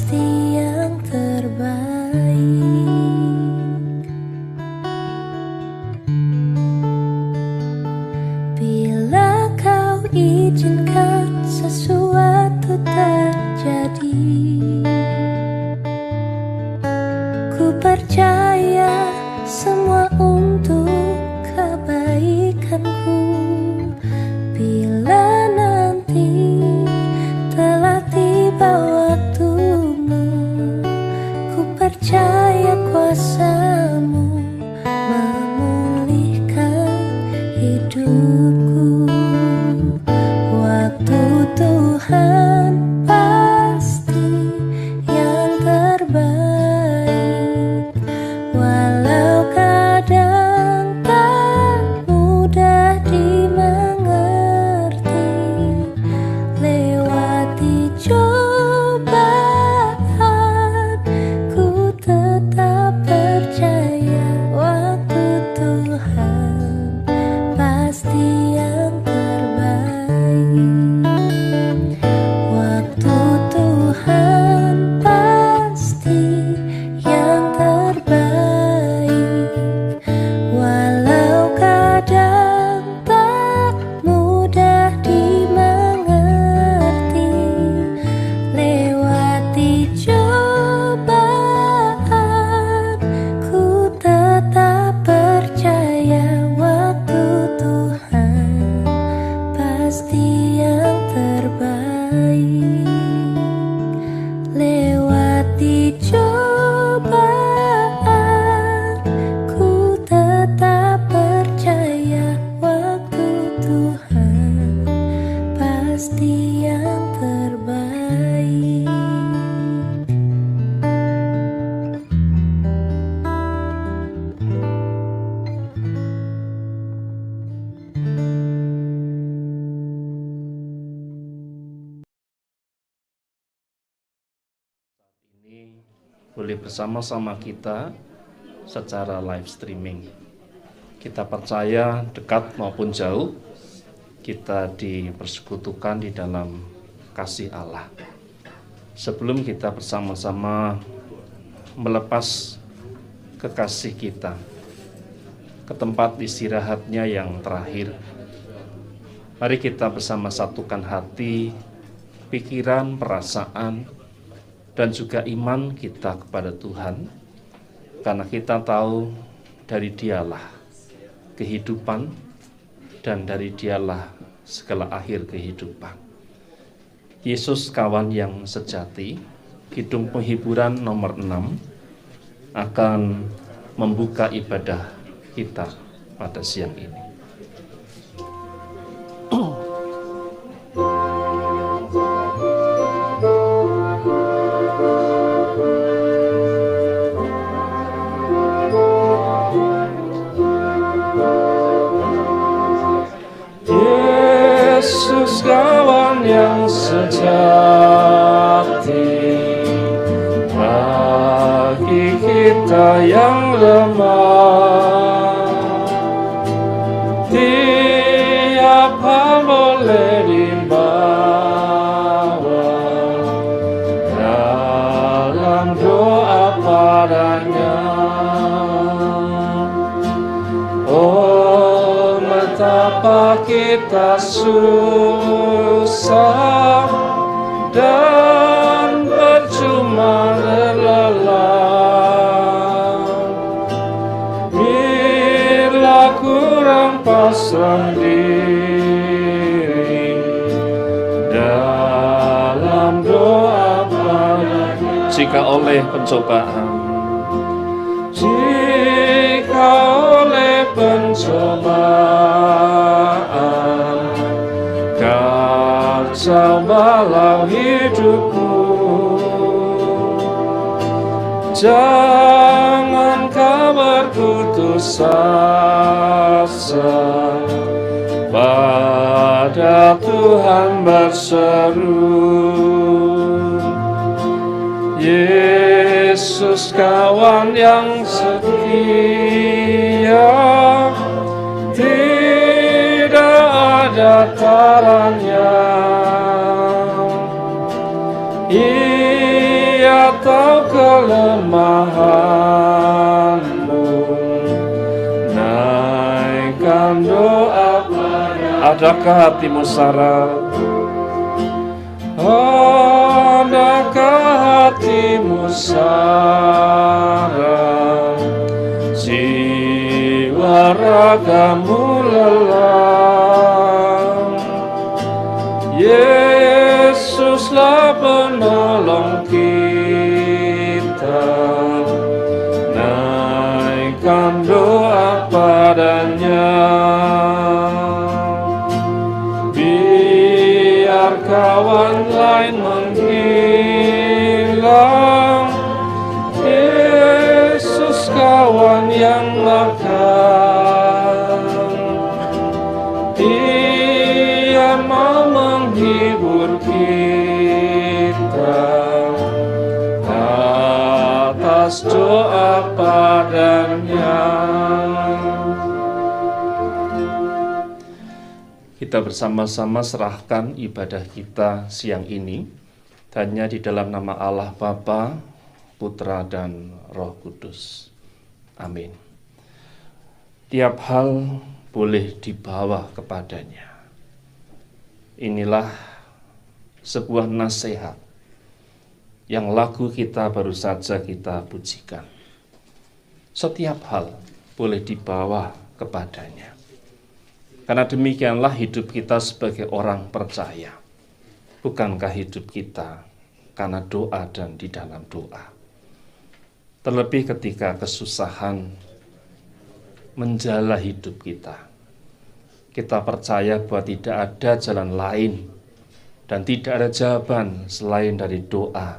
pasti yang terbaik. Bila kau izinkan sesuatu terjadi, ku percaya semua untuk kebaikanku. Bila nanti telah tiba waktumu, ku percaya kuasa-Mu memulihkan hidupku. Waktu Tuhan pasti yang terbaik, walau kadang tak mudah dimengerti. Lewati cobaan, ku tetap percaya waktu Tuhan pasti yang terbaik. Waktu Tuhan pasti yang terbaik, walau kadang tak mudah dimengerti. Lewati cobaan, ku tetap percaya waktu Tuhan pasti yang terbaik. Lewati cobaan, ku tetap percaya waktu Tuhan pasti yang terbaik. Ini boleh bersama-sama kita secara live streaming. Kita percaya dekat maupun jauh, kita dipersekutukan di dalam kasih Allah. Sebelum kita bersama-sama melepas kekasih kita ke tempat istirahatnya yang terakhir, mari kita bersama satukan hati, pikiran, perasaan, dan juga iman kita kepada Tuhan, karena kita tahu dari Dialah kehidupan dan dari Dialah segala akhir kehidupan. Yesus kawan yang sejati, Kidung Penghiburan nomor 6 akan membuka ibadah kita pada siang ini. Yesus kawan yang sejati, bagi kita yang lemah, tiap hal boleh dibawa dalam doa padanya. Oh, betapa kita susah dan percuma lelah bila kurang pasrah diri dalam doa padanya. Jika oleh pencobaan, jika oleh pencobaan kacau balau hidupmu, jangan kau berputus asa, pada Tuhan berseru. Yesus kawan yang setia, tidak ada tandanya. Ia Adakah hatimu Sarah? Adakah hatimu Sarah? Jiwa ragamu lelah. Yesuslah penolong kita. Naikkan doa padanya. Biar kawan lain menghilang, Yesus kawan yang makan. Dia mau menghibur kita atas doa padanya. Kita bersama-sama serahkan ibadah kita siang ini hanya di dalam nama Allah Bapa, Putra dan Roh Kudus. Amin. Tiap hal boleh dibawa kepadanya. Inilah sebuah nasihat yang lagu kita baru saja kita pujikan. Setiap hal boleh dibawa kepadanya. Karena demikianlah hidup kita sebagai orang percaya. Bukankah hidup kita karena doa dan di dalam doa? Terlebih ketika kesusahan menjala hidup kita. Kita percaya bahwa tidak ada jalan lain dan tidak ada jawaban selain dari doa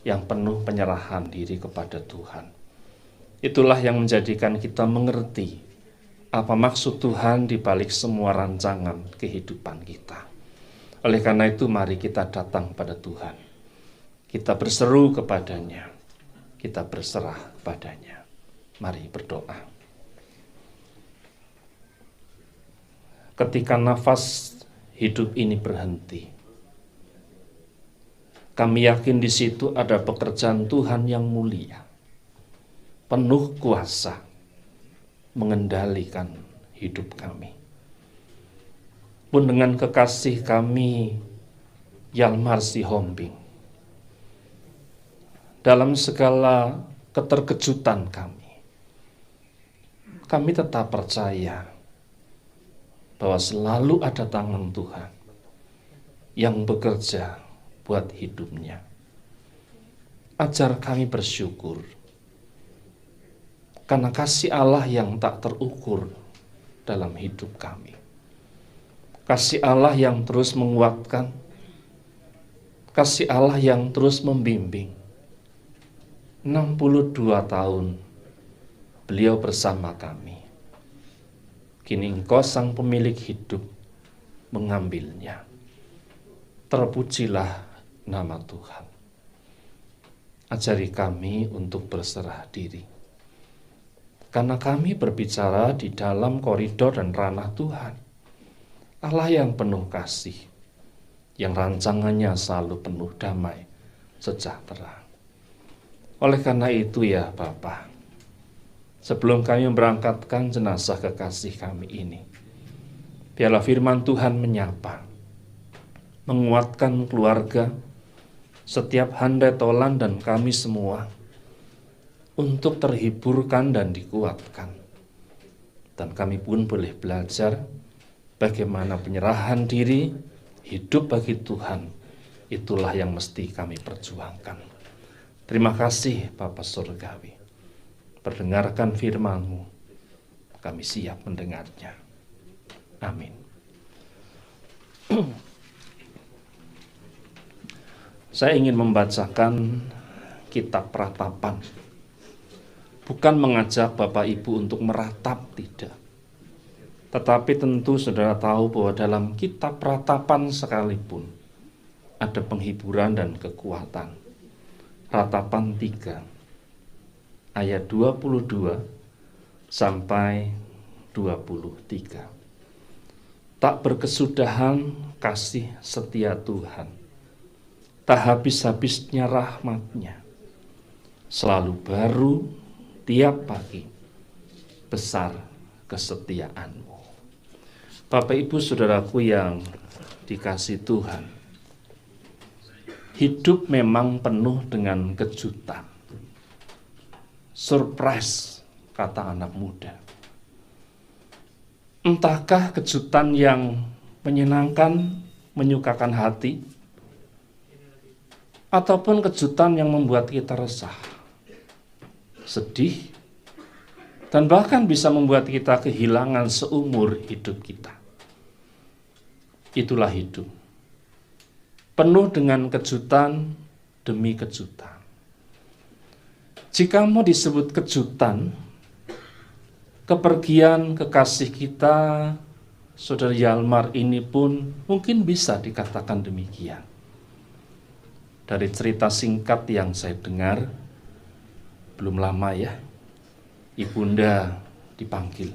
yang penuh penyerahan diri kepada Tuhan. Itulah yang menjadikan kita mengerti apa maksud Tuhan di balik semua rancangan kehidupan kita. Oleh karena itu mari kita datang pada Tuhan. Kita berseru kepadanya. Kita berserah padanya. Mari berdoa. Ketika nafas hidup ini berhenti, kami yakin di situ ada pekerjaan Tuhan yang mulia, penuh kuasa, mengendalikan hidup kami. Pun dengan kekasih kami, Yalmar Sihombing, dalam segala keterkejutan kami tetap percaya bahwa selalu ada tangan Tuhan yang bekerja buat hidupnya. Ajar kami bersyukur karena kasih Allah yang tak terukur dalam hidup kami. Kasih Allah yang terus menguatkan. Kasih Allah yang terus membimbing. 62 tahun beliau bersama kami. Kini Engkau sang pemilik hidup mengambilnya. Terpujilah nama Tuhan. Ajari kami untuk berserah diri. Karena kami berbicara di dalam koridor dan ranah Tuhan. Allah yang penuh kasih, yang rancangannya selalu penuh damai, sejahtera. Oleh karena itu ya Bapa, sebelum kami memberangkatkan jenazah kekasih kami ini, biarlah firman Tuhan menyapa, menguatkan keluarga, setiap handai tolan dan kami semua, untuk terhiburkan dan dikuatkan. Dan kami pun boleh belajar bagaimana penyerahan diri, hidup bagi Tuhan, itulah yang mesti kami perjuangkan. Terima kasih Bapa Surgawi. Perdengarkan firman-Mu, kami siap mendengarnya. Amin. Saya ingin membacakan kitab Ratapan. Bukan mengajak Bapak Ibu untuk meratap, tidak. Tetapi tentu saudara tahu bahwa dalam kitab Ratapan sekalipun ada penghiburan dan kekuatan. Ratapan 3 ayat 22 sampai 23. Tak berkesudahan kasih setia Tuhan, tak habis-habisnya rahmat-Nya, selalu baru tiap pagi, besar kesetiaan-Mu. Bapak Ibu Saudaraku yang dikasihi Tuhan, hidup memang penuh dengan kejutan. Surprise, kata anak muda. Entahkah kejutan yang menyenangkan, menyukakan hati, ataupun kejutan yang membuat kita resah, sedih, dan bahkan bisa membuat kita kehilangan seumur hidup kita. Itulah hidup, penuh dengan kejutan demi kejutan. Jika mau disebut kejutan, kepergian kekasih kita, Saudara Yalmar ini pun mungkin bisa dikatakan demikian. Dari cerita singkat yang saya dengar, belum lama ya, Ibunda dipanggil.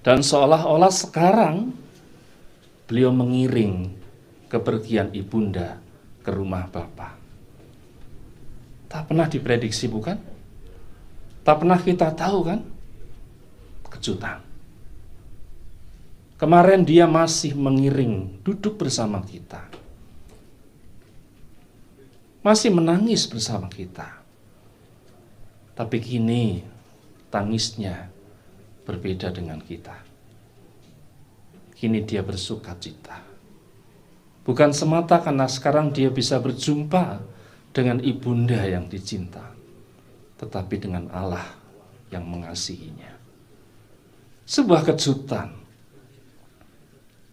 Dan seolah-olah sekarang beliau mengiring kepergian Ibunda ke rumah Bapa. Tak pernah diprediksi bukan? Tak pernah kita tahu kan? Kejutan. Kemarin dia masih mengiring, duduk bersama kita. Masih menangis bersama kita. Tapi kini tangisnya berbeda dengan kita. Kini dia bersukacita. Bukan semata karena sekarang dia bisa berjumpa dengan Ibunda yang dicinta, tetapi dengan Allah yang mengasihinya. Sebuah kejutan.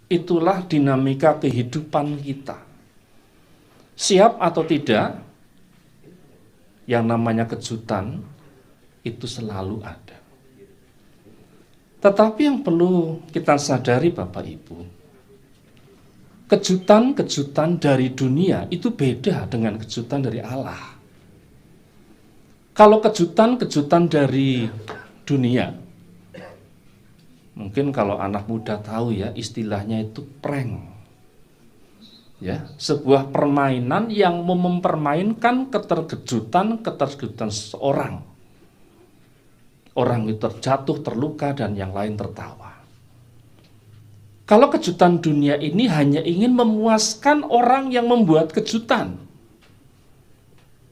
Itulah dinamika kehidupan kita. Siap atau tidak, yang namanya kejutan itu selalu ada. Tetapi yang perlu kita sadari Bapak Ibu, kejutan-kejutan dari dunia itu beda dengan kejutan dari Allah. Kalau kejutan-kejutan dari dunia, mungkin kalau anak muda tahu ya, istilahnya itu prank. Ya, sebuah permainan yang mempermainkan keterkejutan seseorang. Orang itu terjatuh, terluka, dan yang lain tertawa. Kalau kejutan dunia ini hanya ingin memuaskan orang yang membuat kejutan,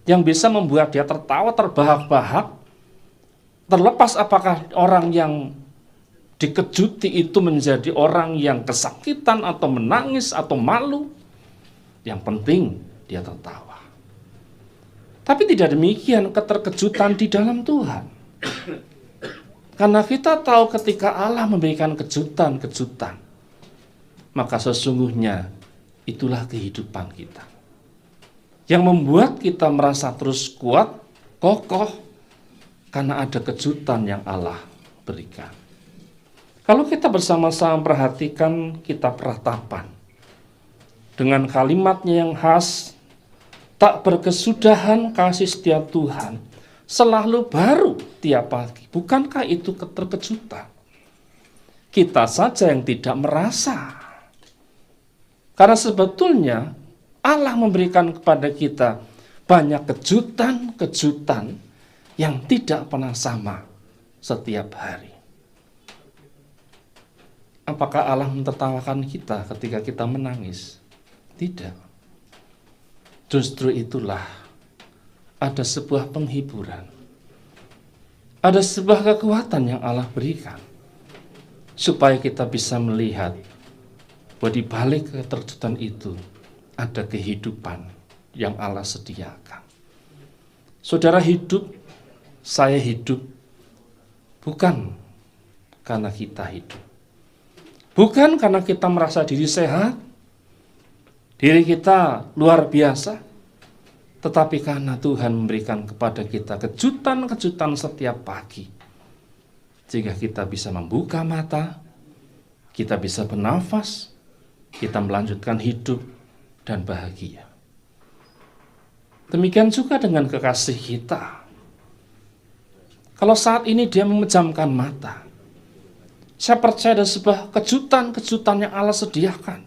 yang bisa membuat dia tertawa, terbahak-bahak, terlepas apakah orang yang dikejuti itu menjadi orang yang kesakitan atau menangis atau malu, yang penting dia tertawa. Tapi tidak demikian keterkejutan di dalam Tuhan. Karena kita tahu ketika Allah memberikan kejutan-kejutan, maka sesungguhnya itulah kehidupan kita. Yang membuat kita merasa terus kuat, kokoh, karena ada kejutan yang Allah berikan. Kalau kita bersama-sama perhatikan kitab Ratapan, dengan kalimatnya yang khas, tak berkesudahan kasih setia Tuhan, selalu baru tiap pagi. Bukankah itu keterkejutan? Kita saja yang tidak merasa. Karena sebetulnya Allah memberikan kepada kita banyak kejutan-kejutan yang tidak pernah sama setiap hari. Apakah Allah mentertawakan kita ketika kita menangis? Tidak. Justru itulah ada sebuah penghiburan. Ada sebuah kekuatan yang Allah berikan. Supaya kita bisa melihat bahwa di balik keterkejutan itu ada kehidupan yang Allah sediakan. Saudara hidup, saya hidup, bukan karena kita hidup. Bukan karena kita merasa diri sehat, diri kita luar biasa, tetapi karena Tuhan memberikan kepada kita kejutan-kejutan setiap pagi. Sehingga kita bisa membuka mata, kita bisa bernafas, kita melanjutkan hidup dan bahagia. Demikian juga dengan kekasih kita. Kalau saat ini dia memejamkan mata, saya percaya ada sebuah kejutan-kejutan yang Allah sediakan.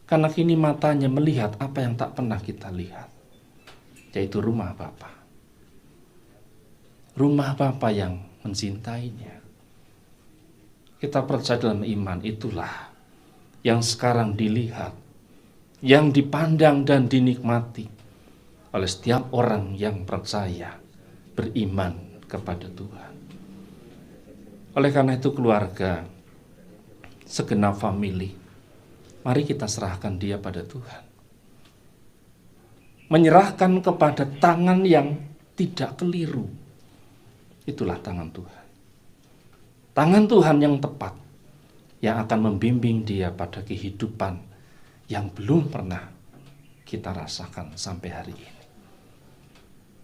Karena kini matanya melihat apa yang tak pernah kita lihat. Yaitu rumah Bapa. Rumah Bapa yang mencintainya. kita percaya dalam iman, itulah yang sekarang dilihat, yang dipandang dan dinikmati oleh setiap orang yang percaya, beriman kepada Tuhan. Oleh karena itu keluarga, segenap famili, mari kita serahkan dia pada Tuhan. Menyerahkan kepada tangan yang tidak keliru. Itulah tangan Tuhan. Tangan Tuhan yang tepat, yang akan membimbing dia pada kehidupan yang belum pernah kita rasakan sampai hari ini.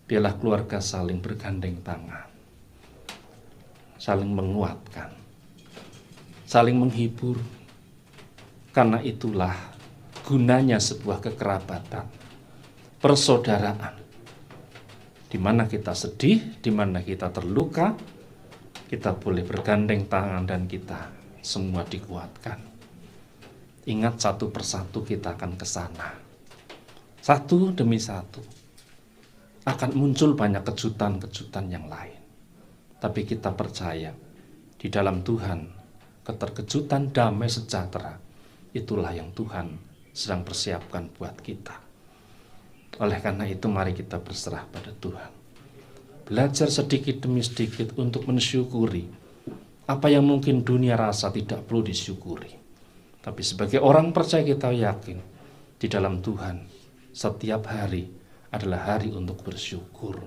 Biarlah keluarga saling bergandeng tangan, saling menguatkan, saling menghibur, karena itulah gunanya sebuah kekerabatan, persaudaraan, di mana kita sedih, di mana kita terluka, kita boleh bergandeng tangan dan kita semua dikuatkan. Ingat, satu persatu kita akan ke sana. Satu demi satu. Akan muncul banyak kejutan-kejutan yang lain. Tapi kita percaya, di dalam Tuhan, keterkejutan damai sejahtera, itulah yang Tuhan sedang persiapkan buat kita. Oleh karena itu, mari kita berserah pada Tuhan. Belajar sedikit demi sedikit untuk mensyukuri apa yang mungkin dunia rasa tidak perlu disyukuri. Tapi sebagai orang percaya kita yakin di dalam Tuhan setiap hari adalah hari untuk bersyukur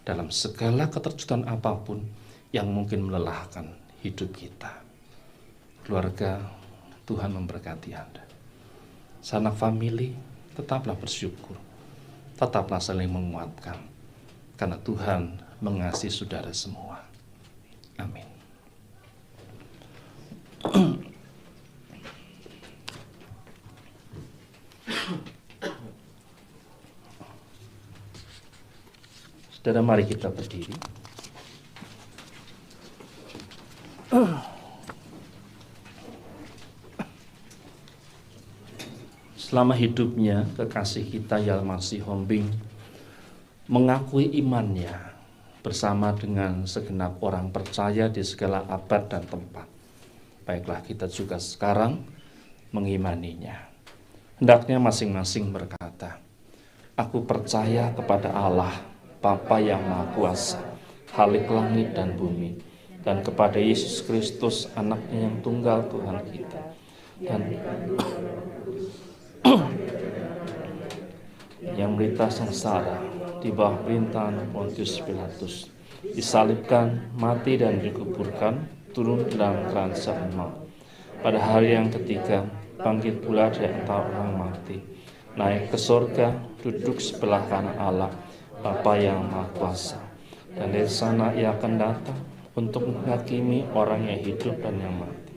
dalam segala keterjutan apapun yang mungkin melelahkan hidup kita. Keluarga, Tuhan memberkati Anda. Sanak famili, tetaplah bersyukur. Tetaplah saling menguatkan. Karena Tuhan mengasihi saudara semua. Amin. Saudara, mari kita berdiri. Selama hidupnya, kekasih kita Yalmasi Hombing mengakui imannya bersama dengan segenap orang percaya di segala abad dan tempat. Baiklah, kita juga sekarang mengimaninya. Hendaknya masing-masing berkata, "Aku percaya kepada Allah, Bapa yang Maha Kuasa, Khalik langit dan bumi, dan kepada Yesus Kristus, Anaknya yang tunggal Tuhan kita, dan yang menderita sengsara di bawah pemerintahan Pontius Pilatus, disalibkan, mati dan dikuburkan, turun ke dalam kerajaan maut. Pada hari yang ketiga, bangkit pula dari antara orang mati, naik ke sorga, duduk sebelah kanan Allah, Bapa yang Maha Kuasa. Dan dari sana ia akan datang untuk menghakimi orang yang hidup dan yang mati.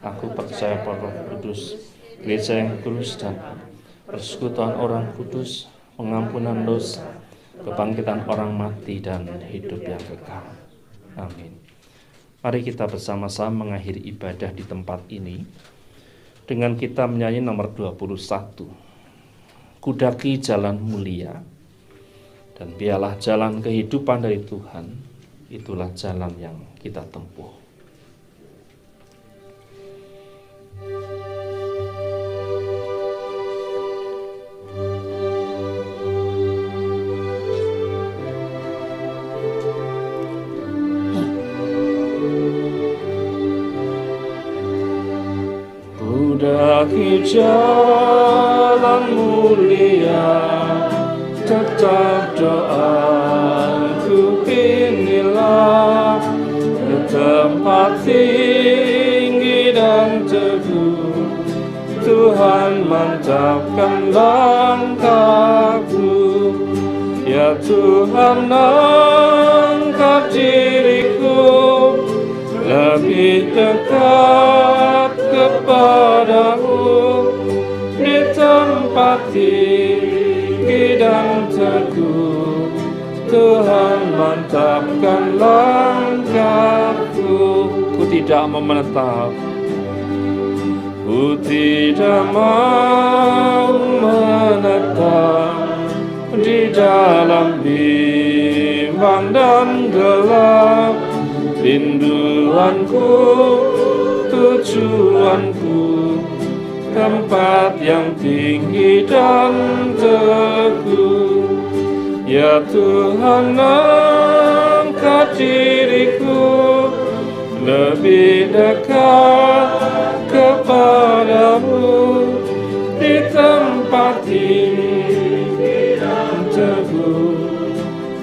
Aku percaya pada Roh Kudus, gereja yang kudus dan persekutuan orang kudus, pengampunan dosa, kebangkitan orang mati dan hidup yang kekal. Amin. Mari kita bersama-sama mengakhiri ibadah di tempat ini dengan kita menyanyi nomor 21. Kudaki jalan mulia, dan biarlah jalan kehidupan dari Tuhan, itulah jalan yang kita tempuh. Kudaki jalan mulia, tetap doaku inilah, ke tempat tinggi dan teguh, Tuhan mantapkan langkahku. Ya Tuhan, angkat diriku lebih dekat kepadamu, di tempat tinggi dan teguh, Tuhan mantapkan langkahku. Ku tidak mau menetap, ku tidak mau menetap di dalam bimbang dan gelap. Rinduanku tujuanku, tempat yang tinggi dan teguh. Ya Tuhan, angkat diriku lebih dekat kepadamu di tempat tinggi dan teguh.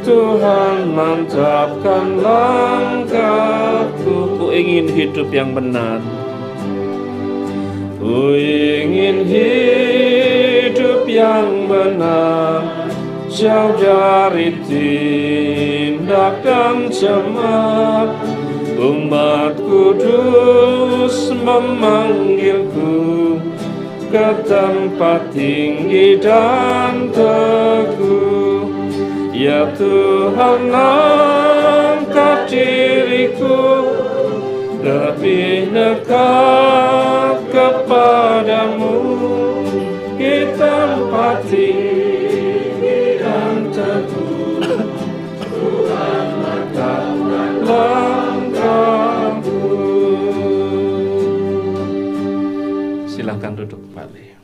Tuhan, mantapkan langkahku. Ku ingin hidup yang benar. Ku ingin hidup yang benar, jauh dari tindak dan cemar. Umat kudus memanggilku ke tempat tinggi dan teguh. Ya Tuhan, angkat diriku lebih dekat kepadamu di tempat tinggi dan teguh. Tuhan, angkatkan langkahku. Silakan duduk kembali.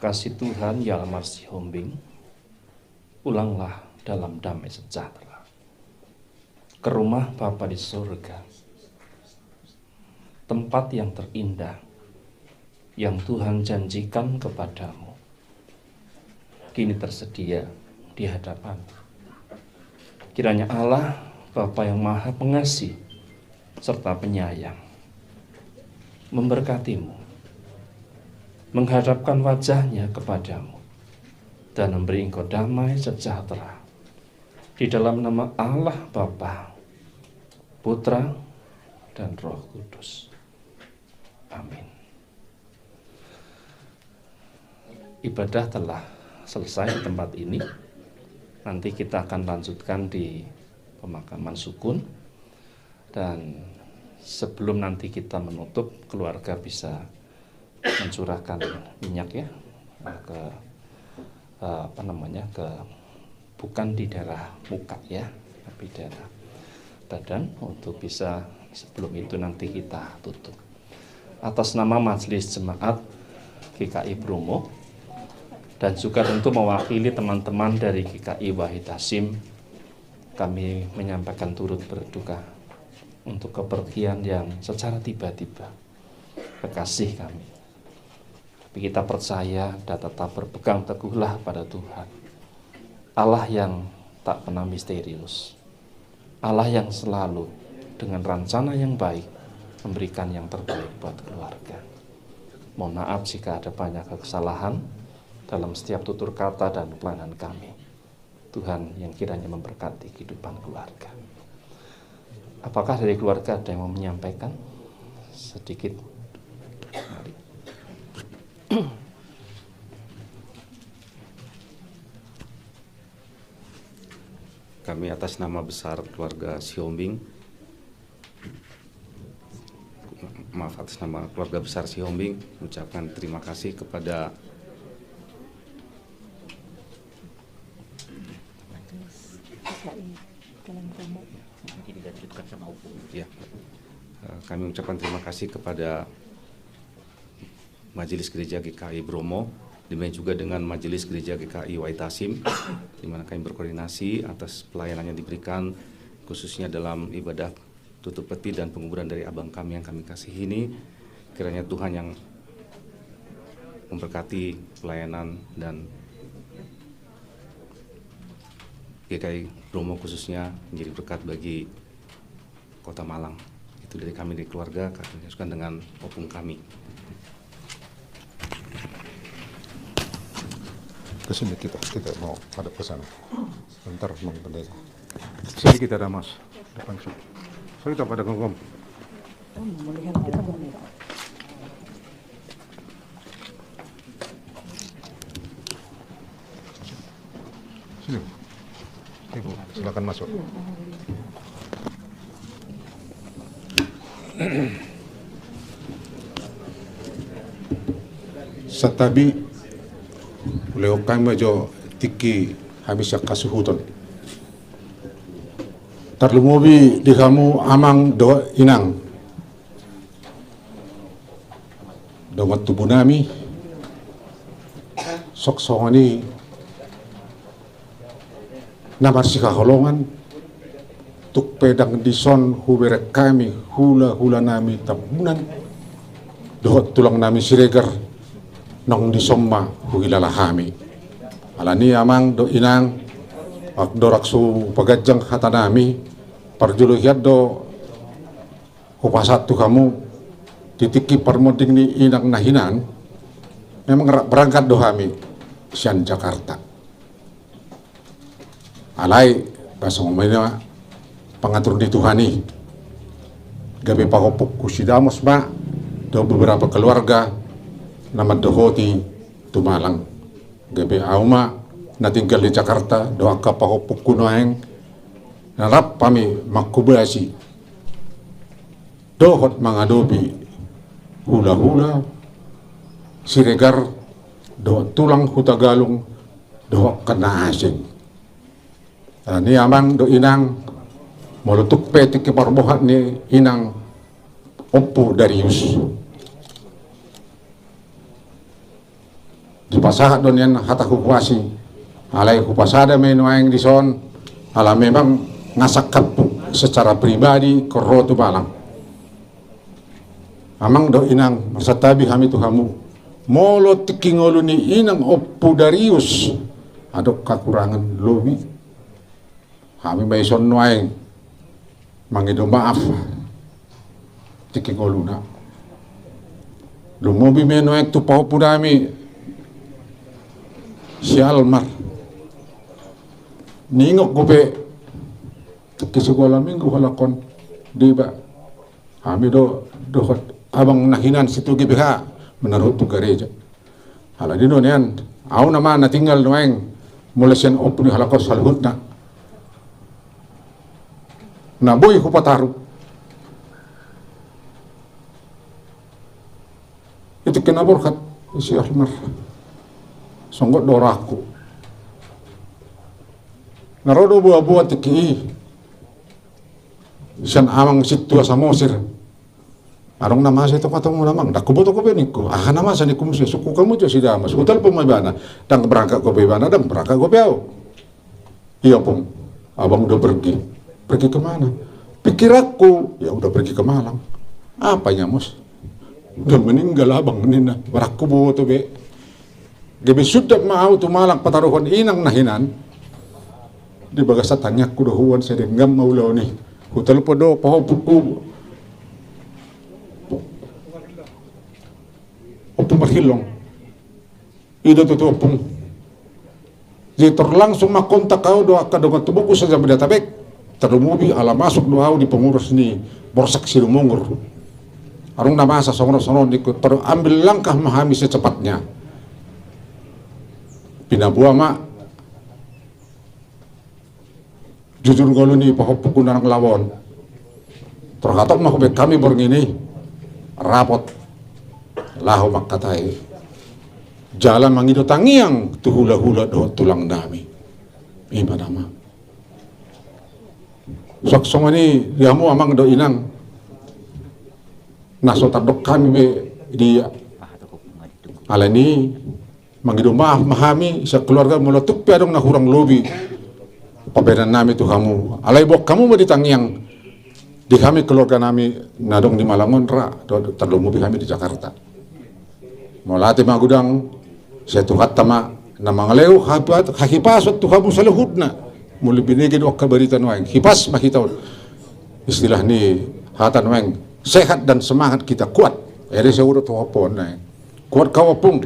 Kasih Tuhan yang masih hombing, pulanglah dalam damai sejahtera ke rumah Bapa di surga, tempat yang terindah yang Tuhan janjikan kepadamu, kini tersedia di hadapan. Kiranya Allah, Bapa yang Maha Pengasih serta Penyayang, memberkatimu, menghadapkan wajahnya kepadamu, dan memberi engkau damai sejahtera. Di dalam nama Allah Bapa, Putra, dan Roh Kudus. Amin. Ibadah telah selesai di tempat ini. Nanti kita akan lanjutkan di pemakaman sukun. Dan sebelum nanti kita menutup, keluarga bisa mencurahkan minyak ya ke ke bukan di daerah muka ya, tapi daerah badan, untuk bisa sebelum itu nanti kita tutup. Atas nama Majelis Jemaat GKI Bromo dan juga tentu mewakili teman-teman dari GKI Wahid Hasyim, kami menyampaikan turut berduka untuk kepergian yang secara tiba-tiba kekasih kami. Tapi kita percaya dan tetap berpegang teguhlah pada Tuhan, Allah yang tak pernah misterius, Allah yang selalu dengan rencana yang baik memberikan yang terbaik buat keluarga. Mohon maaf jika ada banyak kesalahan dalam setiap tutur kata dan pelayanan kami. Tuhan yang kiranya memberkati kehidupan keluarga. Apakah dari keluarga ada yang mau menyampaikan sedikit? Mari. Kami atas nama besar keluarga Siombing, atas nama keluarga besar Siombing, mengucapkan terima kasih kepada kami mengucapkan terima kasih kepada Majelis Gereja GKI Bromo, demikian juga dengan Majelis Gereja GKI Wahid Hasyim, di mana kami berkoordinasi atas pelayanan yang diberikan, khususnya dalam ibadah tutup peti dan penguburan dari abang kami yang kami kasihi ini. Kiranya Tuhan yang memberkati pelayanan dan GKI Bromo khususnya menjadi berkat bagi Kota Malang. Itu dari kami di keluarga, kami teruskan dengan opung kami. Kesini kita mau ada pesan. Sebentar, Bang Pendeta. Sini kita ada Mas. Depan sini. So kita pada ngomong. silakan masuk. Satabi leo kami jo tiki habis kasuhuton. Terlumubi di kamu amang do inang. Dongot tubuh nami sok songani namar si kaholongan tuk pedang dison hubere kami hula nami tabunan dohot tulang nami siregar nong disomma huilala hami alani amang do inang ak doraksu pagajang kata nami parjulu hiat do hupasat tu kamu titiki parmoding ni inang nahinan memang berangkat do hami sian Jakarta alai bahasa ngomongnya pengatur di Tuhani gabe pakopuk kusidamos ba do beberapa keluarga nama dohoti tumalang gabe auma na tinggal di Jakarta do akka pakopuk kunoeng narap pami makubasi dohot mangadobi hula siregar do tulang hutagalung do kena asing ni amang do inang molutuk petik ke parbohat ni inang Oppo Darius di pasahat don yan hata kukwasi alai kupasada menuaing dison ala memang ngasak secara pribadi kerotu balang amang do inang marsatabi kami tu kamu molo tikingolu ni inang Oppo Darius adok kekurangan lobi kami baison nuaing mangido maaf tikingolu na lumobi menuaing tu pau pudami si almar ningok gope tikisugola minggu halakon diba kami do dohot abang nahinan situ GBH menurut tu gereja hala dino nian au nama na tinggal nuaing mulasian opuni halakos salhutna na boy kupataru itu kena borkat si Ahmar songgot doraku narodo buah-buah tiki sian amang situ asa Mosir arong nama saya toka tamu namang dak kubo to niku nama sa niku musi suku kamu jo si damas hotel pemabana dang berangkat ko bebana dang berangkat ko beau iya pun abang udah pergi kemana? Pikir aku, ya udah pergi ke Malang. Apanya mus? Udah meninggal abang nina. Barakku bawa tuh be. Gabi sudah mau tuh Malang pataruhan inang nahinan. Di bagasa tanya ku dohuan saya denggam mau law nih. Hotel podo paho puku. Opung marhilong. Ida tuh opung. Jadi terlangsung makontak kau doa kadongan tubuhku saja berdatabek. Terumubi ala masuk doau di pengurus ni borsak silumungur arung nama asa sono ikut ambil langkah memahami secepatnya pinabua mak jujur golu ni pahopukun anak lawon terkatok mah kami bergini rapot lahu mak katai jalan mangido tangiang tu hula do tulang nami iba nama sok songani yamu amang do inang naso tadok kami be dia alani mangido maaf mahami sa keluarga meletup piadong na hurang lobi pabedan nami tu kamu alai bok kamu mau ditangiang di kami keluarga nami nadong di Malangon ra terlumubi kami di Jakarta molati magudang saya tuhat tama na mangaleu hakipasot tu kamu salahudna muli binigid wak kabaritan wang hipas makitaw istilah ni hatan wang sehat dan semangat kita kuat ere seurut wapon na kuat kawapung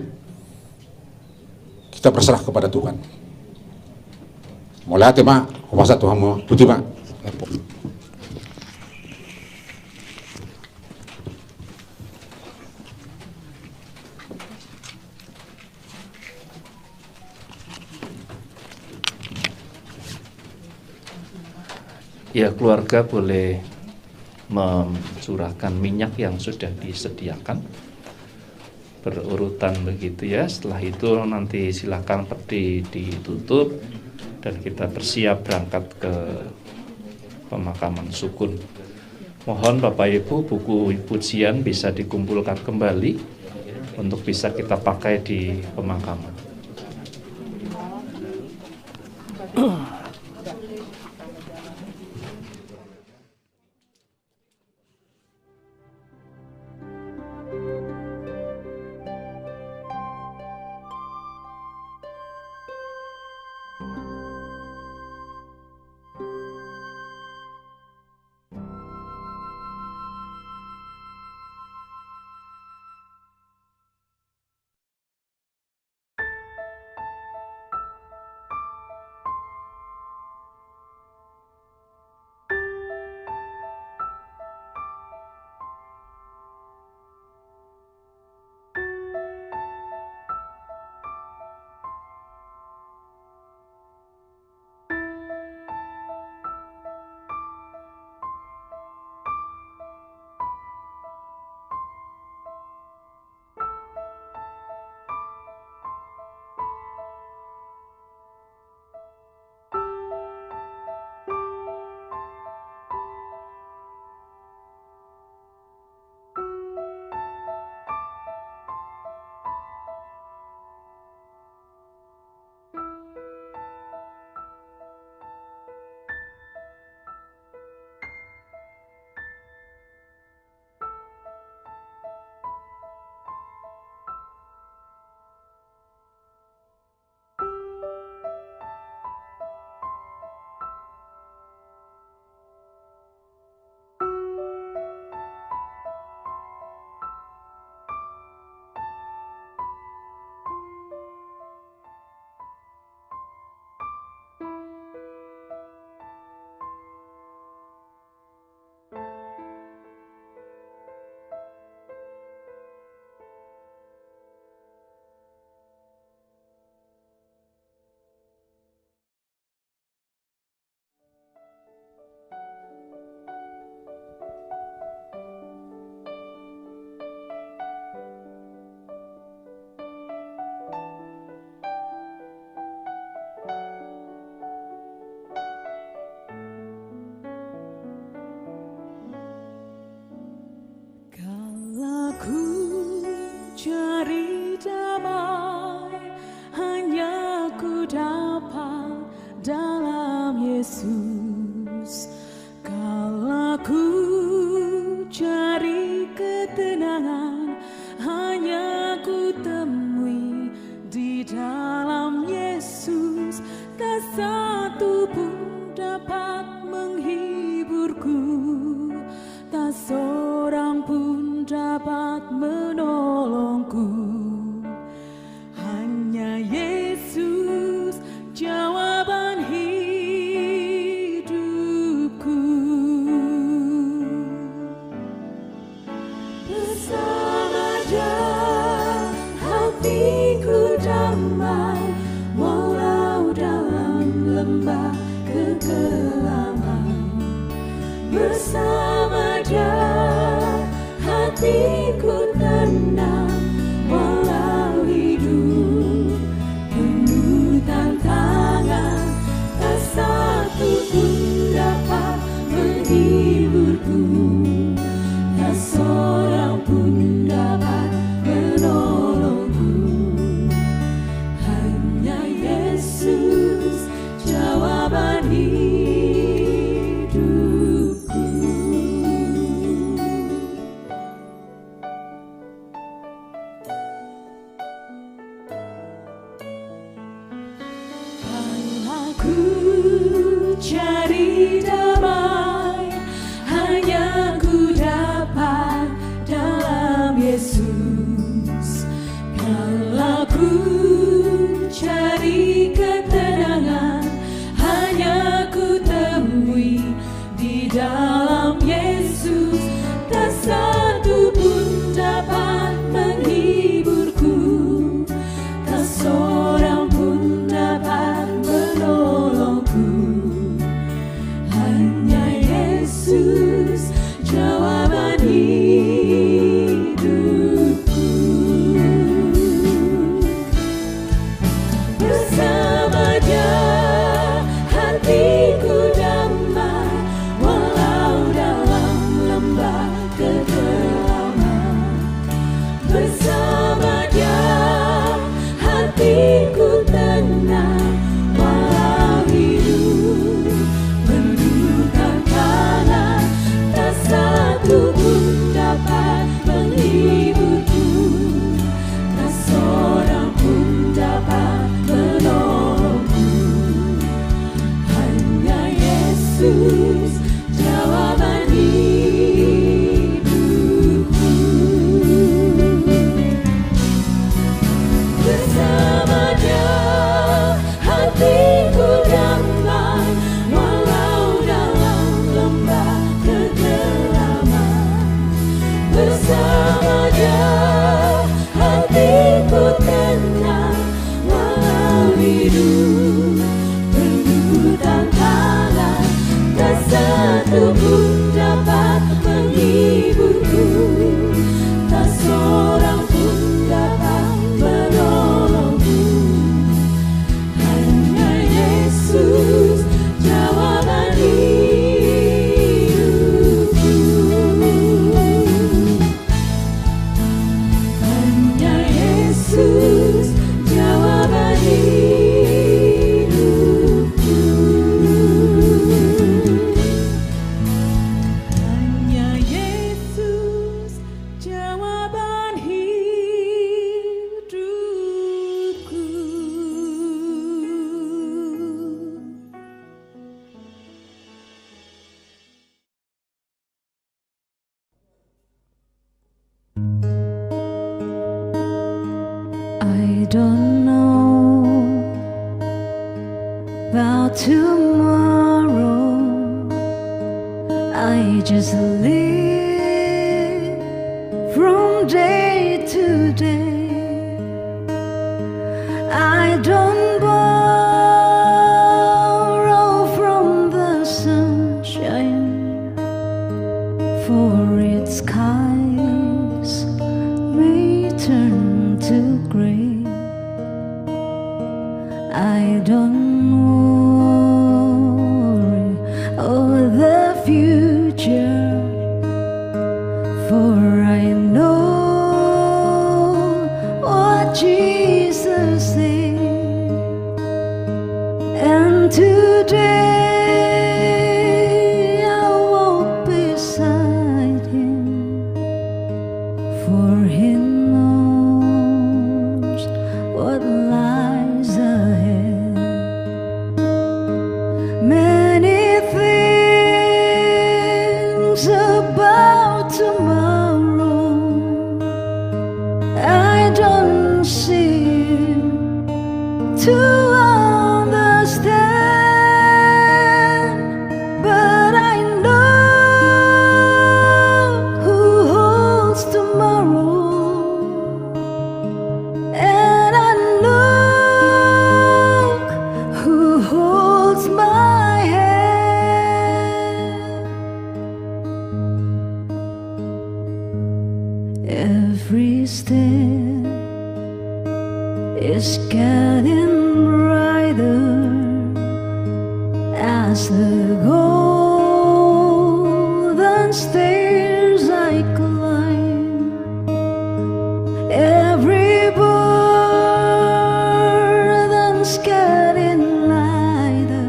kita berserah kepada Tuhan mulai tema kuasa Tuhan mo putih mak Ya, keluarga boleh mencurahkan minyak yang sudah disediakan berurutan begitu ya. Setelah itu nanti silakan peti ditutup dan kita bersiap berangkat ke pemakaman sukun. Mohon Bapak Ibu, buku pujian bisa dikumpulkan kembali untuk bisa kita pakai di pemakaman. Cari damai hanya ku dapat dalam Yesus. Kalau ku cari ketenangan hanya ku temui di dalam Yesus. Tak satu pun dapat menghiburku, tak seorang pun dapat menolongku. Hanya Yesus jawaban hidupku. Bersama Dia hatiku damai, walau dalam lembah kekelaman. Bersama Dia hatiku tenang, walau hidup penuh tantangan. Tak satu pun dapat menghiburku, tak seorang pun dapat menolongku. Hanya Yesus jawaban hidupku. Ku cari damai hanya ku dapat dalam Yesus. Kalau ku cari ketenangan hanya ku temui di dalam Yesus. Tak satu pun dapat menghiburku, tak seorang pun dapat menolongku. bersamanya hatiku tenang, walau hidup penuh tantangan, tak satu pun dapat menghiburku, tak seorang pun dapat menolongku. Hanya Yesus jawaban hidupku. Hanya Yesus jawaban hidupku. Hanya Yesus jawaban hidupku. I don't know about tomorrow. I just live from day to day. I don't borrow from the sunshine, for its skies may turn to gray. I don't worry of the future, for I know what Jesus said. And today I walk beside Him, for He knows what lies ahead. Many things about tomorrow I don't seem to understand, but I know who holds tomorrow, and I know who holds my hand. Every step is getting brighter as the golden stairs I climb. Every burden's getting lighter,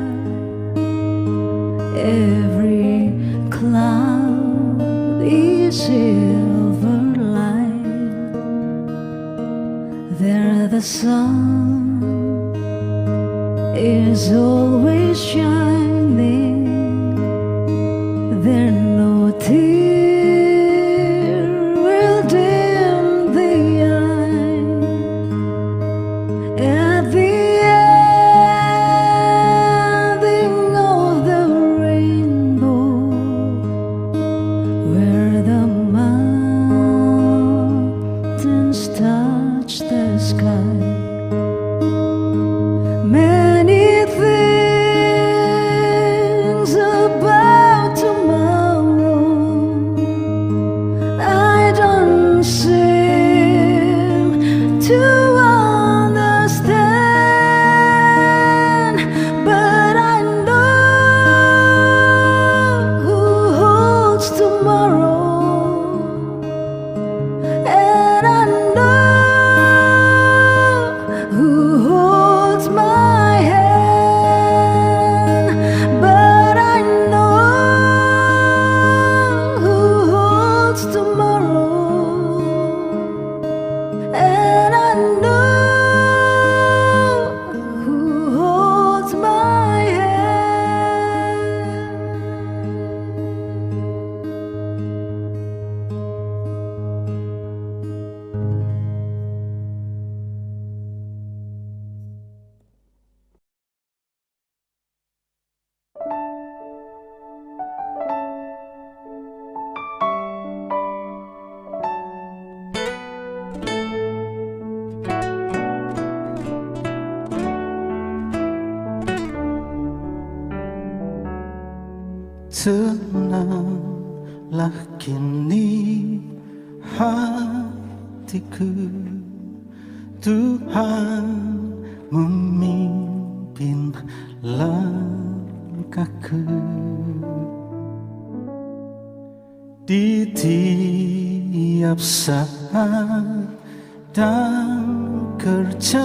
every cloud is silver light. There the sun is always shining, there no tear will dim the eye. At the ending of the rainbow, where the mountains touch the sky, many things tenanglah kini hatiku. Tuhan memimpin langkahku. Di tiap saat dan kerja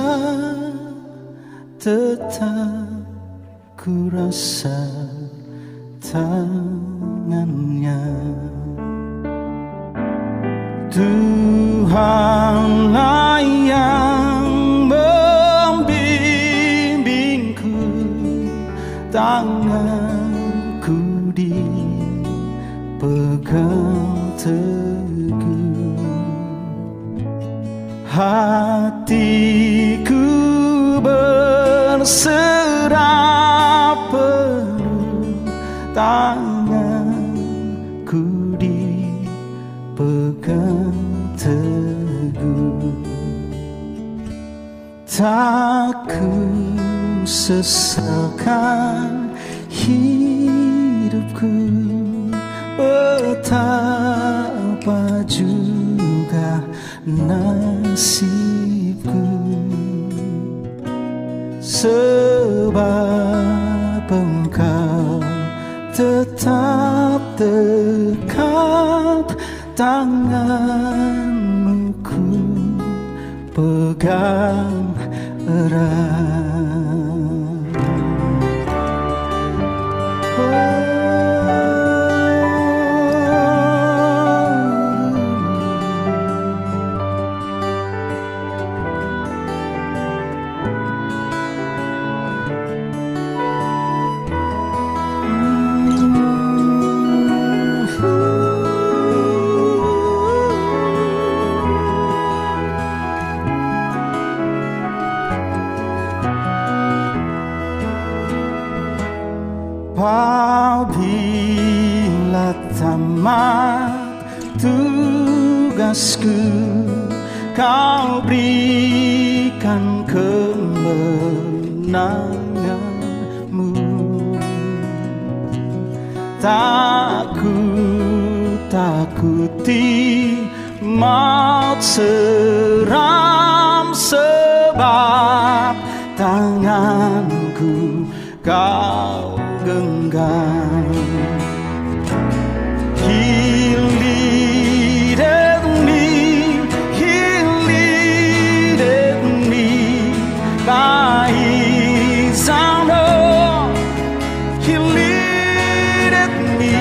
tetap ku rasa tangannya. Tuhanlah yang membimbingku, tanganku dipegang teguh. Hatiku berserah penuh, tanganku dipegang teguh. Tak ku sesalkan hidupku, betapa juga nasibku. Sebab Engkau tetap dekat, tanganmu ku pegang erat. Apabila tamat tugasku, Kau berikan kemenanganmu. Tak ku takuti maut seram, sebab tanganku Kau genggam. He leadeth me by His hand. He leadeth me,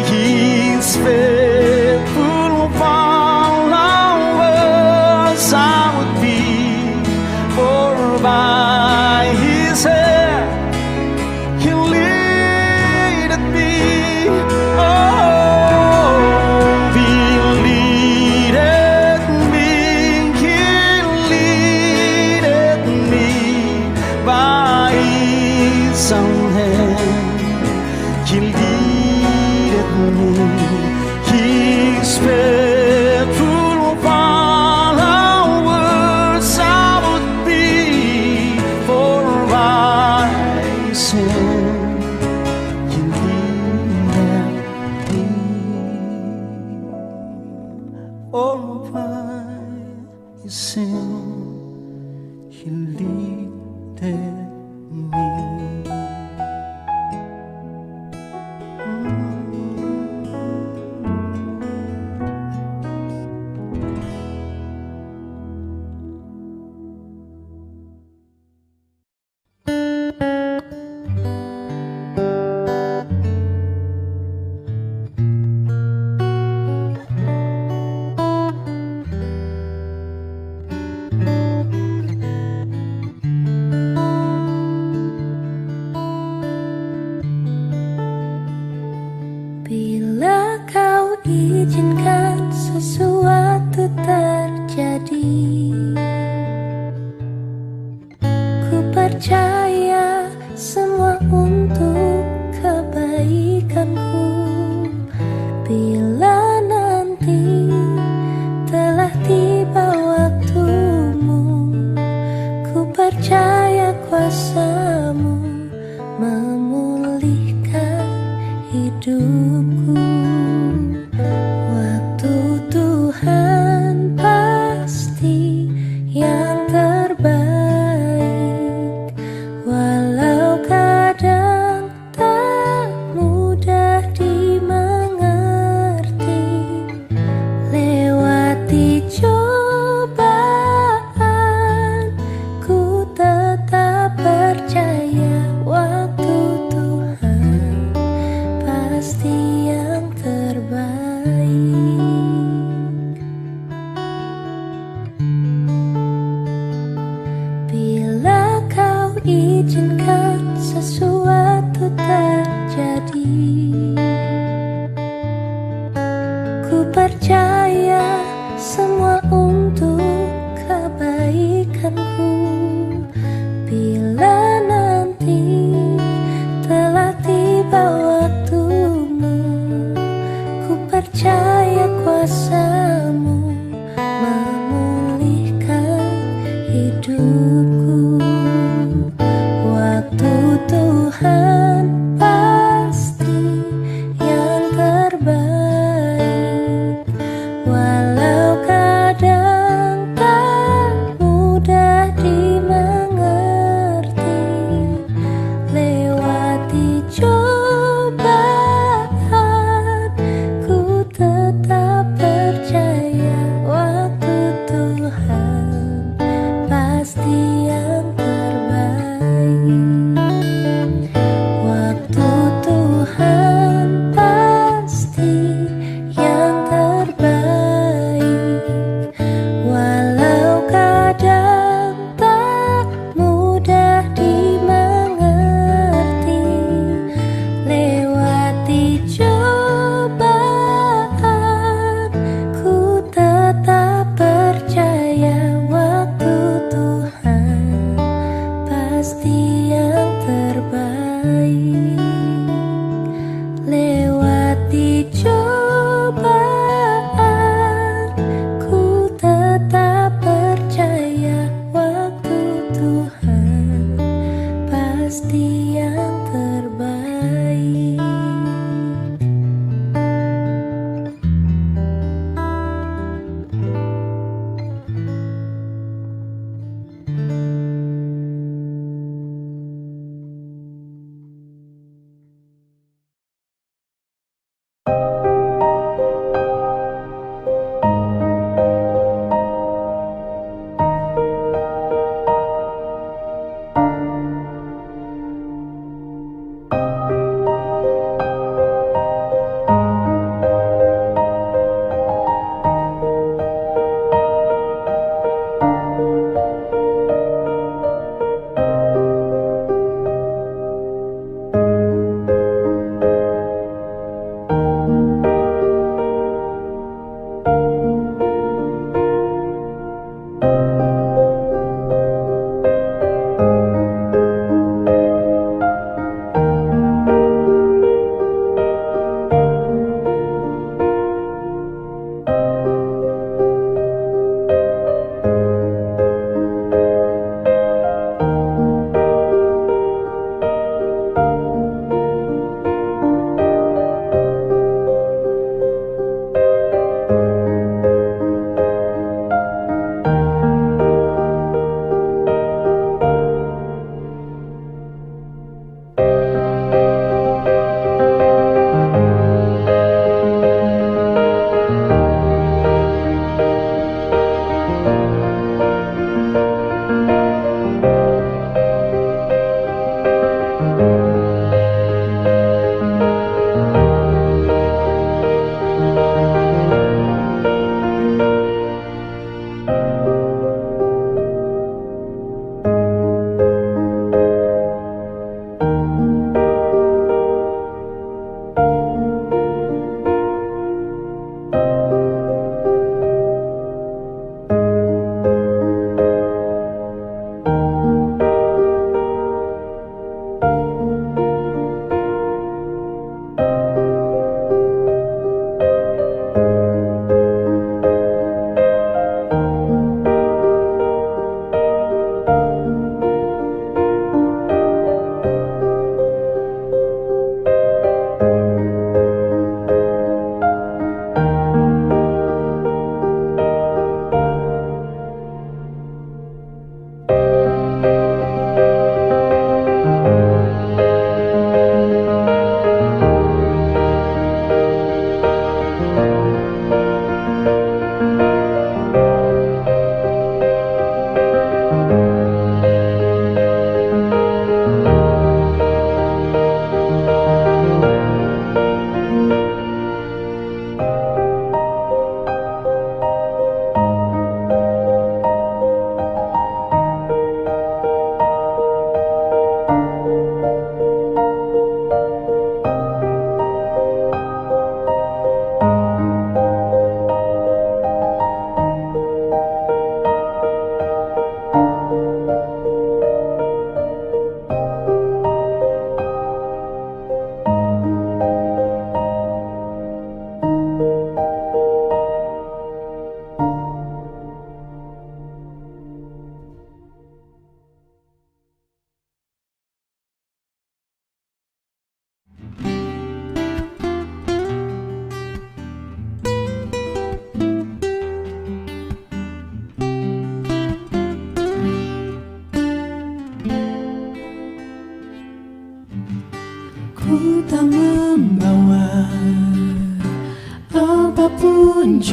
His faithful followers I would be, for by His hand He leadeth me. Oh, He leadeth me, He leadeth me by His own hand. He leadeth me, His faithful followers I would be, for by His hand He leadeth me. For by His hand He leadeth me. Bila Kau izinkan sesuatu terjadi, ku percaya semua untuk kebaikanku. Bila nanti telah tiba waktumu, ku percaya kuasa-Mu memulihkan hidup. percaya semua untuk kebaikanku. Bila nanti telah tiba waktumu, ku percaya kuasa-Mu memulihkan hidupku. Waktu Tuhan pasti yang terbaik, walau kadang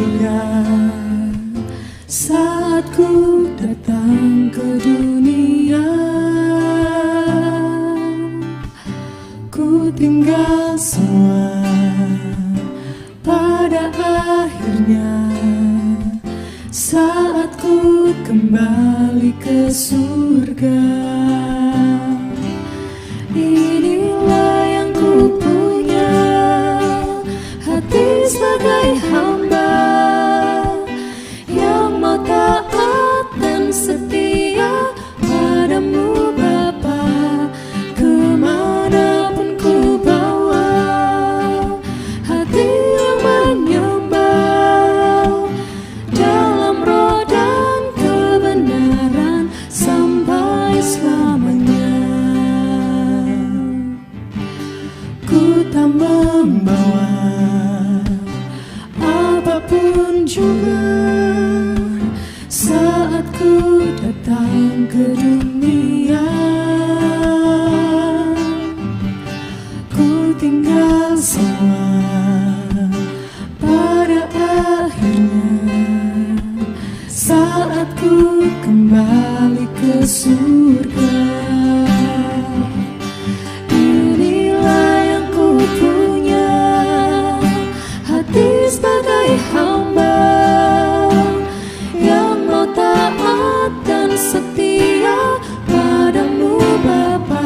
juga saat ku datang ke dunia. Ku tinggal semua pada akhirnya saat ku kembali ke surga. Inilah yang ku punya, hati sebagai hamba yang mau taat dan setia padamu Bapa. Kemanapun ku bawa, hati yang menyembah dalam roh dan kebenaran sampai selamanya. Ku tak membawa apapun juga saat ku datang ke dunia. Ku tinggal semua pada akhirnya saat ku kembali ke surga. Inilah yang ku punya, hati sebagai hamba yang mau taat dan setia padamu Bapa.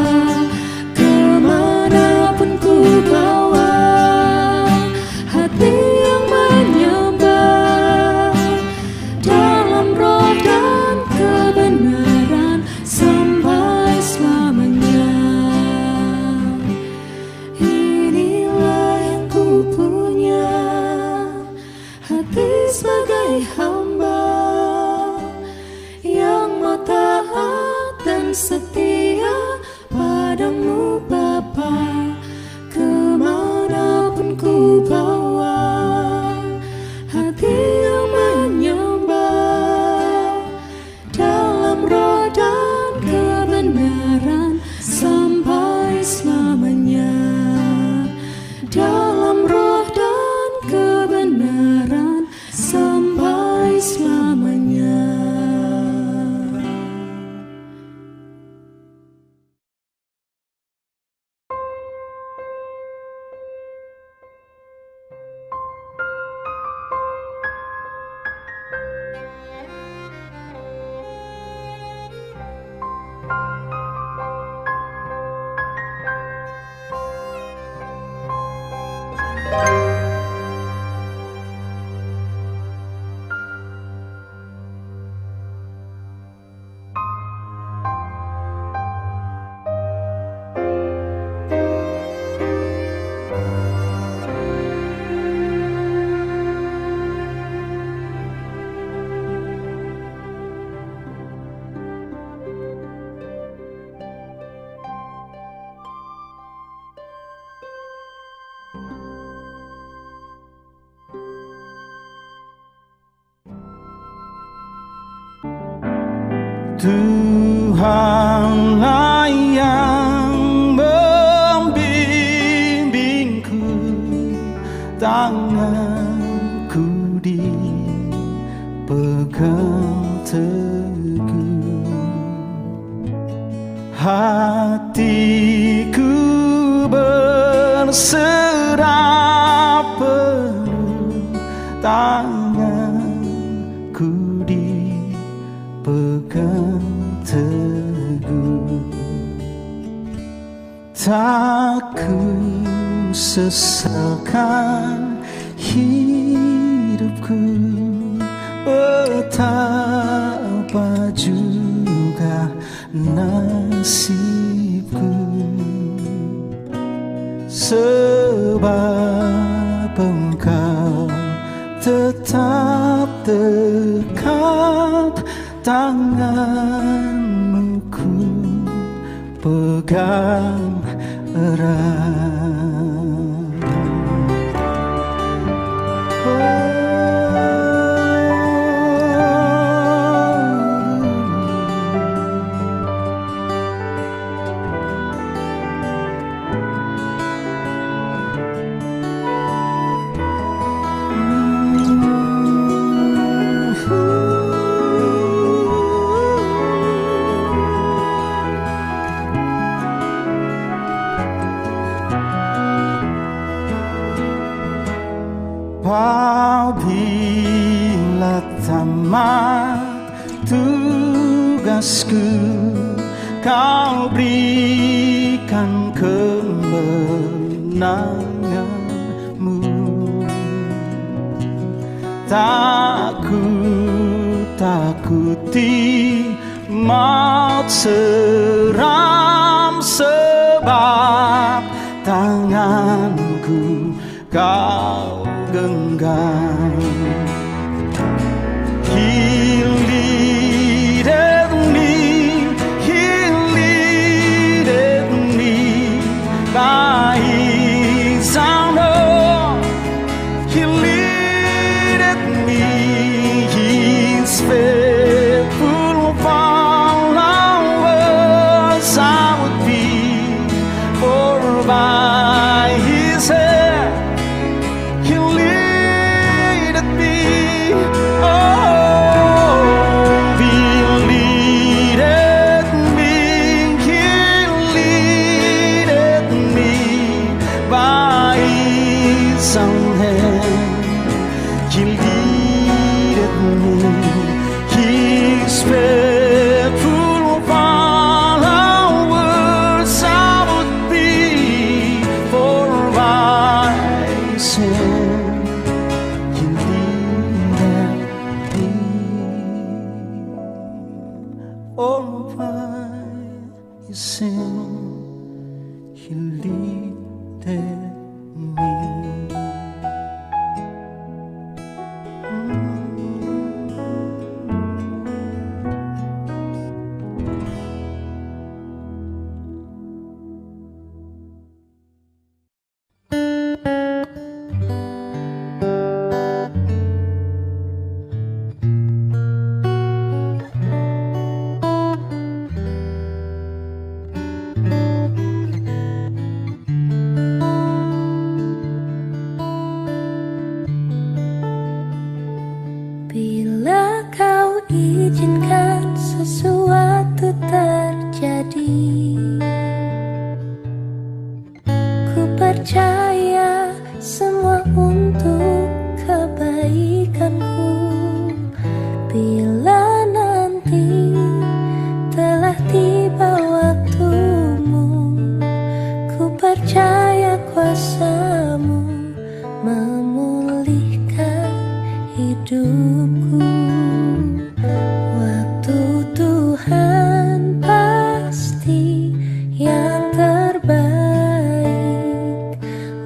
Kemanapun ku bawa, hati yang menyembah dalam roh dan kebenaran sampai selamanya. Inilah yang ku punya, hati sebagai hamba yang mau taat dan setia padamu Bapa. Kemanapun ku bawa, hati yang menyembah dalam roh dan kebenaran sampai selamanya. Dalam roh dan kebenaran sampai selamanya. Tuhanlah yang membimbingku, tanganku dipegang teguh, hatiku berserah penuh, tanganku dipegang teguh. Tak ku sesalkan hidupku, betapa juga nasibku, sebab Engkau tetap dekat, tanganmu ku pegang erat. tamat tugasku, kau berikan kemenanganmu. Tak ku takuti maut seram, sebab tanganku kau genggam. He leadeth me by his hand. He leadeth me, his faithful followers I would be, for by his hand he leadeth me. Oh, he leadeth me by his own hand. He leadeth me, his faithful followers I would be, for by his hand he leadeth me. For by his hand he leadeth me. Bila kau izinkan sesuatu terjadi, ku percaya semua untuk kebaikanku. Bila nanti telah tiba waktumu, ku percaya kuasamu memulihkan hidupku. Waktu Tuhan pasti yang terbaik,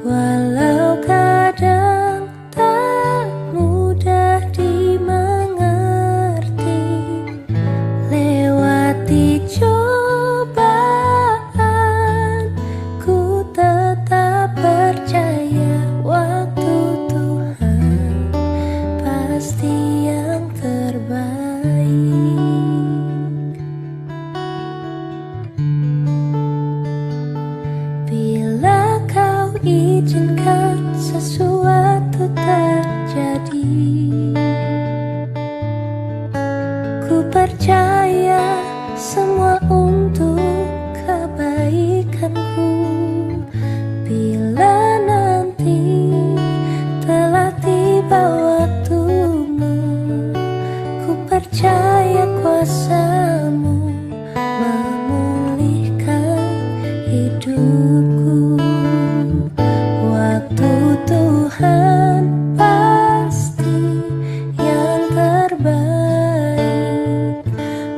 walau kadang tak mudah dimengerti. Lewati cobaan, ku tetap percaya waktu Tuhan pasti yang terbaik. Bila kau izinkan sesuatu terjadi, ku percaya semua untuk kebaikanku. Bila nanti telah tiba waktumu, ku percaya kuasamu memulihkan hidupku. Waktu Tuhan pasti yang terbaik,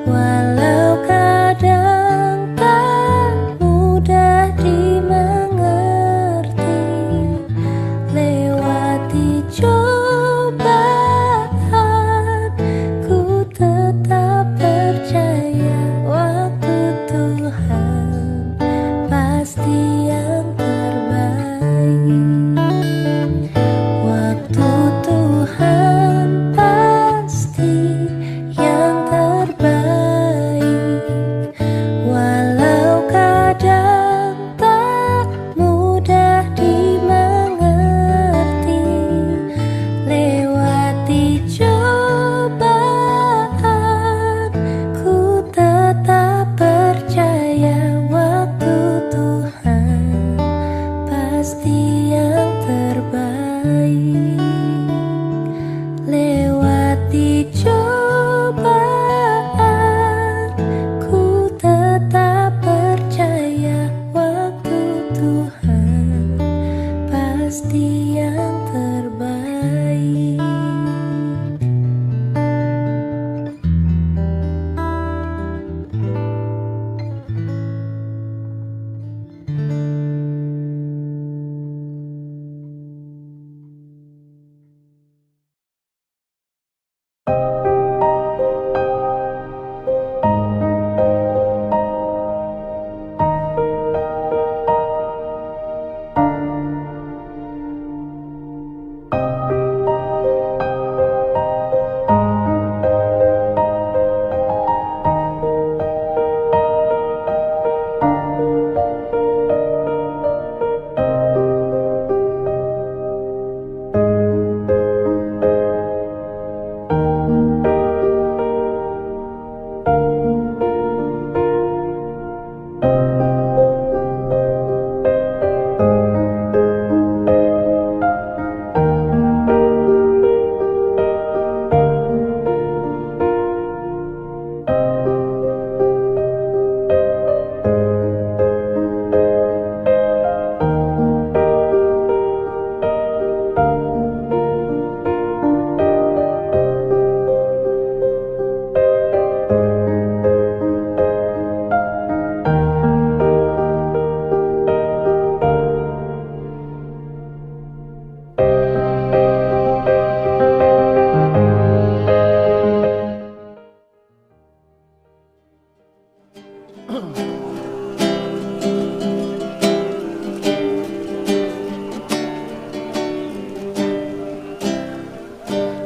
walau kadang di cobaan, ku tetap percaya waktu Tuhan pasti yang terbaik.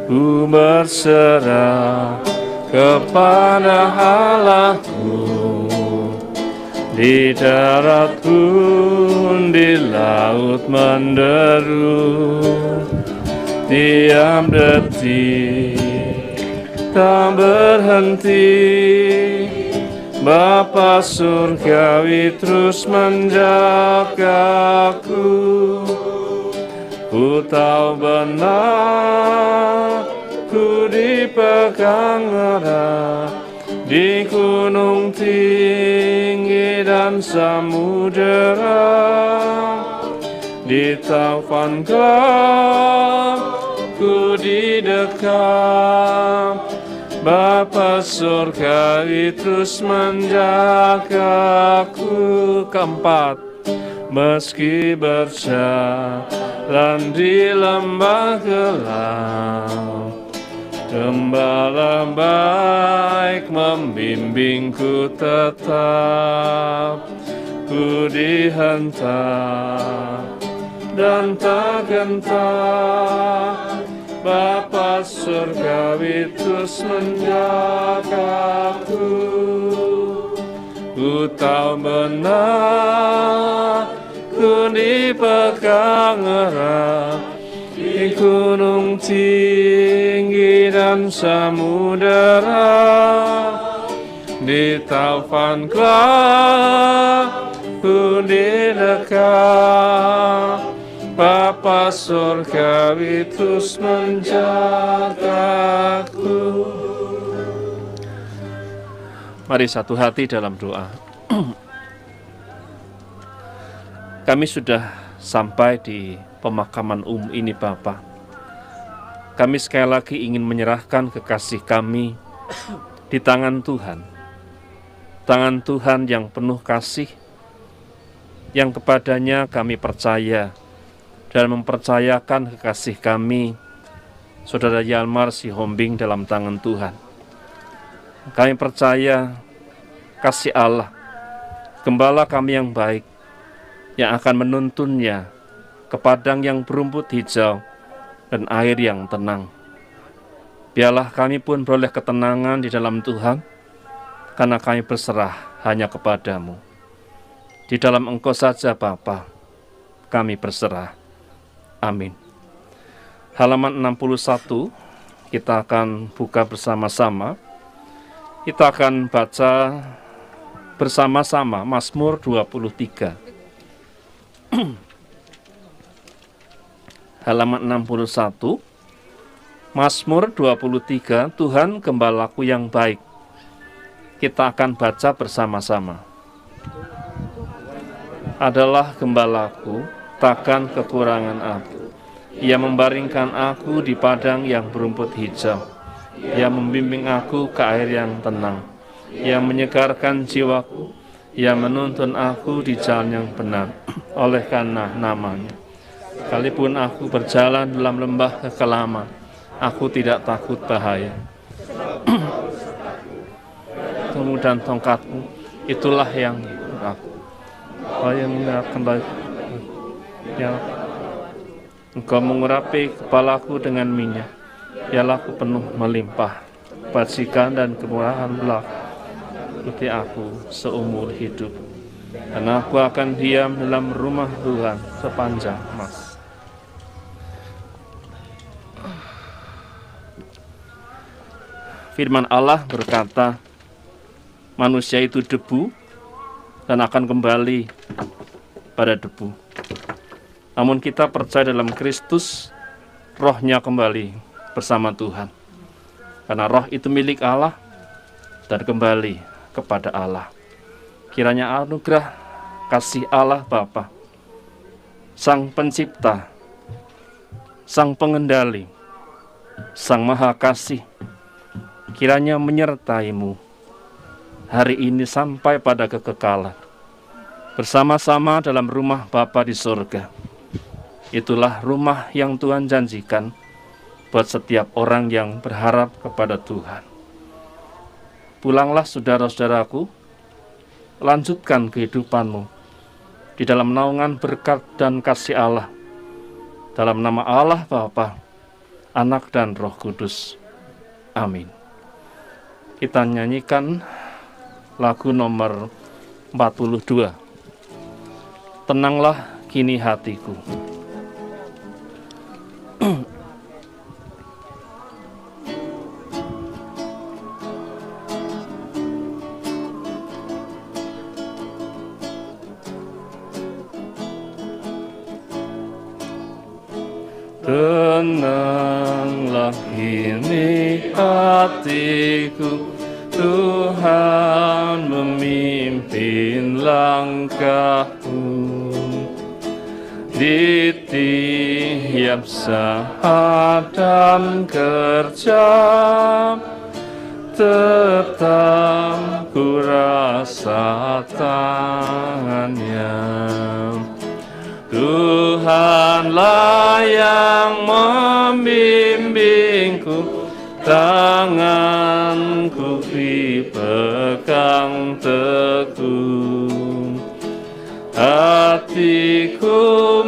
Ku berserah kepada Allahku, di darat pun di laut menderu, tiap detik tak berhenti. Bapa surgawi terus menjagaku. Ku tahu benar, ku dipegang erat di gunung tinggi dan samudera, di taufan gelap ku didekam. Bapa surgawi terus menjagaku. Keempat, meski berjalan di lembah gelap, Gembala baik membimbingku tetap. Ku dihantar dan tak gentar, Bapa surgawi terus menjagaku. Ku tahu benar, ku dipegang erat di gunung tinggi dan samudera, di taufan gelap ku didekam. Bapa surgawi terus menjagaku. Mari satu hati dalam doa. Kami sudah sampai di pemakaman ini Bapa. Kami sekali lagi ingin menyerahkan kekasih kami di tangan Tuhan. Tangan Tuhan yang penuh kasih, yang kepadanya kami percaya dan mempercayakan kekasih kami, Saudara Yalmar Sihombing, dalam tangan Tuhan. Kami percaya kasih Allah, Gembala kami yang baik, yang akan menuntunnya ke padang yang berumput hijau dan air yang tenang. Biarlah kami pun beroleh ketenangan di dalam Tuhan, karena kami berserah hanya kepadamu. Di dalam Engkau saja Bapa, kami berserah. Amin. Halaman 61 kita akan buka bersama-sama. Kita akan baca bersama-sama Mazmur 23. Halaman 61, Mazmur 23, Tuhan gembalaku yang baik. Kita akan baca bersama-sama. Adalah gembalaku, takkan kekurangan aku. Ia membaringkan aku di padang yang berumput hijau. Ia membimbing aku ke air yang tenang. Ia menyegarkan jiwaku. Ia menuntun aku di jalan yang benar oleh karena namanya. Sekalipun aku berjalan dalam lembah kekelaman, aku tidak takut bahaya. Tunggu dan tongkatmu, itulah yang aku. Yang mengingatkan ya, Engkau mengurapi kepalaku dengan minyak, ialah aku penuh melimpah. Bajikan dan kemurahan berlaku ikuti aku seumur hidup, dan aku akan diam dalam rumah Tuhan sepanjang masa. Firman Allah berkata, manusia itu debu dan akan kembali pada debu. Namun kita percaya dalam Kristus, rohnya kembali bersama Tuhan. Karena roh itu milik Allah dan kembali kepada Allah. Kiranya anugerah kasih Allah Bapa, Sang Pencipta, Sang Pengendali, Sang Maha Kasih, kiranya menyertaimu hari ini sampai pada kekekalan, bersama-sama dalam rumah Bapa di surga. Itulah rumah yang Tuhan janjikan buat setiap orang yang berharap kepada Tuhan. Pulanglah saudara-saudaraku, lanjutkan kehidupanmu di dalam naungan berkat dan kasih Allah. Dalam nama Allah Bapa, Anak dan Roh Kudus. Amin. Kita nyanyikan lagu nomor 42. Tenanglah kini hatiku. Tenanglah kini hatiku, Tuhan memimpin langkahku. Di tiap saat dan kerja, tetap ku rasa tangannya. Tuhanlah yang membimbingku, tanganku dipegang teguh. Hatiku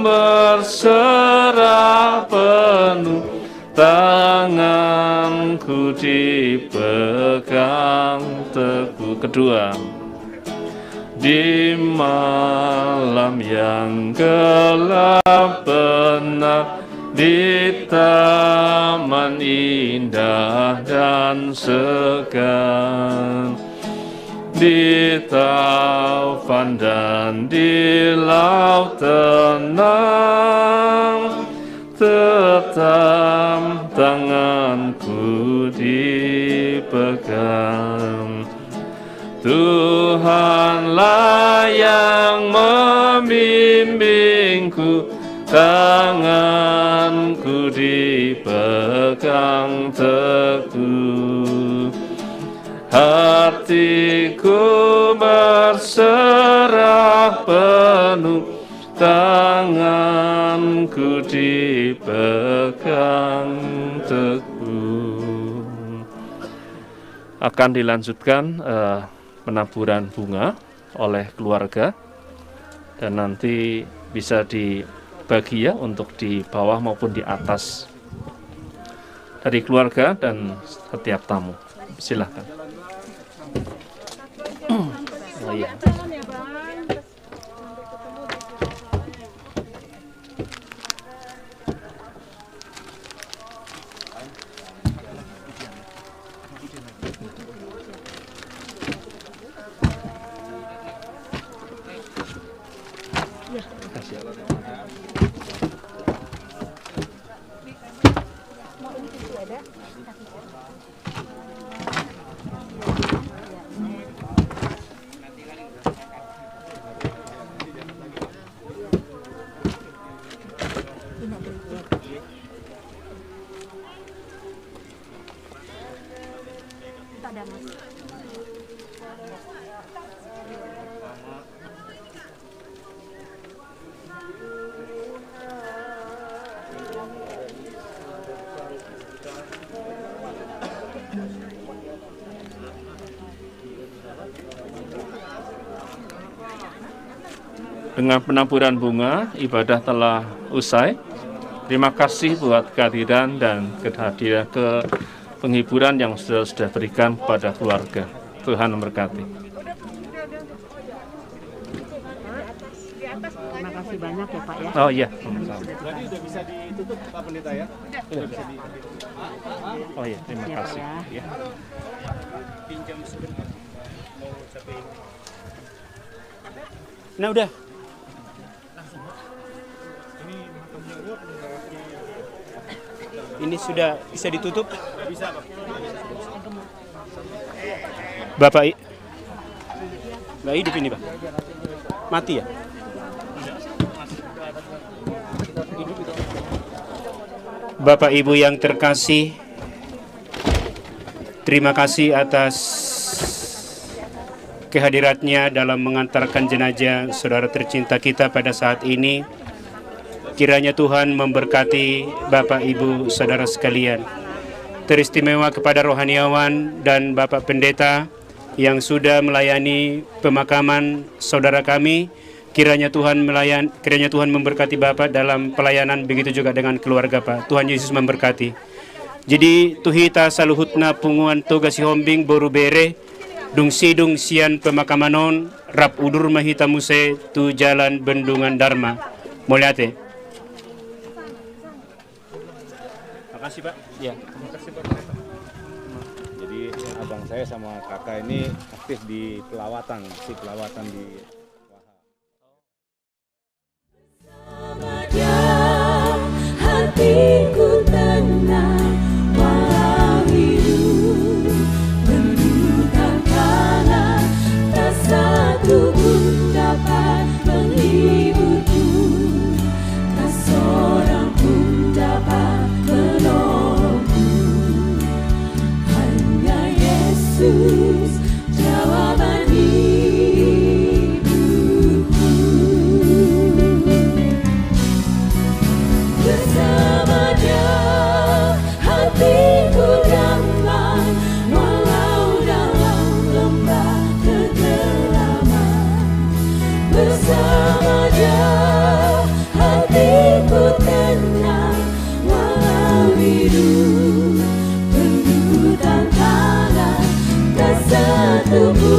berserah penuh, tanganku dipegang teguh. Kedua, di malam yang gelap benar, di taman indah dan segar, di taufan dan di laut tenang, tetap tanganku dipegang. Tuhanlah yang membimbingku, tanganku dipegang teguh. Hatiku berserah penuh, tanganku dipegang teguh. Akan dilanjutkan penaburan bunga oleh keluarga, dan nanti bisa dibagi ya untuk di bawah maupun di atas dari keluarga dan setiap tamu. Silakan. Oh, iya. Dengan penaburan bunga, ibadah telah usai. Terima kasih buat kehadiran dan kehadiran penghiburan yang sudah berikan kepada keluarga. Tuhan memberkati. Terima kasih banyak ya Pak ya. Oh iya. Berarti udah bisa ditutup Pak Pendeta ya? Udah bisa Oh iya, terima Ya, Pak, kasih. ya. Ya. pinjam sebentar. Mau sampai Nah udah. Ini sudah bisa ditutup? bisa Pak. Bapak nggak hidup ini Pak? Mati ya? Bapak Ibu yang terkasih, terima kasih atas kehadirannya dalam mengantarkan jenazah saudara tercinta kita pada saat ini. Kiranya Tuhan memberkati Bapak Ibu saudara sekalian. Teristimewa kepada rohaniawan dan Bapak Pendeta yang sudah melayani pemakaman saudara kami. Kiranya Tuhan memberkati Bapak dalam pelayanan, begitu juga dengan keluarga Pak. Tuhan Yesus memberkati. Jadi tuhita saluhutna punguan toga si hombing boru bere dung sidung sian pemakaman rap udur mahita muse tu jalan bendungan Dharma. Mulyate. Makasih Pak. Ya. Terima kasih Pak Pendeta. Jadi abang saya sama kakak ini aktif di pelawatan, si pelawatan di hatiku tenang walau hidup berduka kala, tak satu pun dapat menghiburku, tak seorang pun dapat menolongku. Hanya Yesus jawaban hidupku. Bersama Dia hatiku damai, walau dalam lembah kegelapan. Bersama Dia hatiku tenang, walau hidup penuh tantangan, tak satu pun